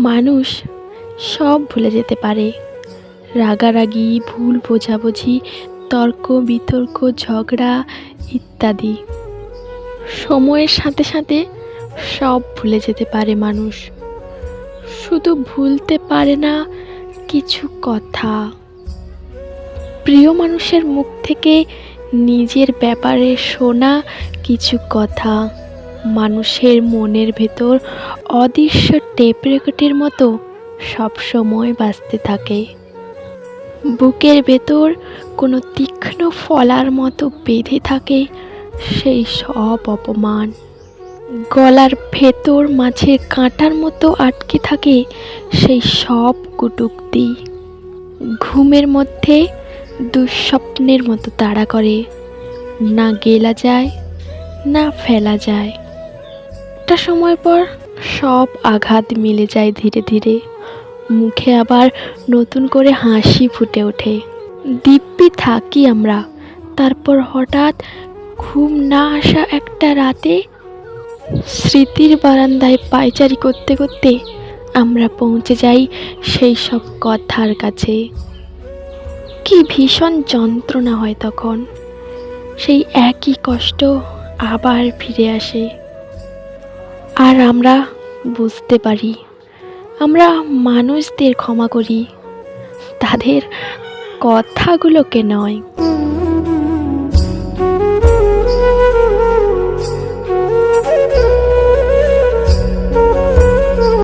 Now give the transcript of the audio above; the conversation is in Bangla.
মানুষ সব ভুলে যেতে পারে, রাগারাগি, ভুল বোঝাবুঝি, তর্ক বিতর্ক, ঝগড়া ইত্যাদি। সময়ের সাথে সাথে সব ভুলে যেতে পারে মানুষ, শুধু ভুলতে পারে না কিছু কথা। প্রিয় মানুষের মুখ থেকে নিজের ব্যাপারে শোনা কিছু কথা মানুষের মনের ভেতর অদৃশ্য টেপ রেকর্ডের মতো সবসময় বাজতে থাকে। বুকের ভেতর কোনো তীক্ষ্ণ ফলার মতো বেঁধে থাকে সেই সব অপমান। গলার ভেতর মাছের কাঁটার মতো আটকে থাকে সেই সব কটূক্তি। ঘুমের মধ্যে দুঃস্বপ্নের মতো তাড়া করে, না গেলা যায় না ফেলা যায়। একটা সময় পর সব আঘাত মিলে যায় ধীরে ধীরে, মুখে আবার নতুন করে হাসি ফুটে ওঠে। দিব্যি থাকি আমরা, তারপর হঠাৎ ঘুম না আসা একটা রাতে স্মৃতির বারান্দায় পায়চারি করতে করতে আমরা পৌঁছে যাই সেই সব কথার কাছে। কি ভীষণ যন্ত্রণা হয় তখন, সেই একই কষ্ট আবার ফিরে আসে। আর আমরা বুঝতে পারি, আমরা মানুষদের ক্ষমা করি, তাদের কথাগুলোকে নয়।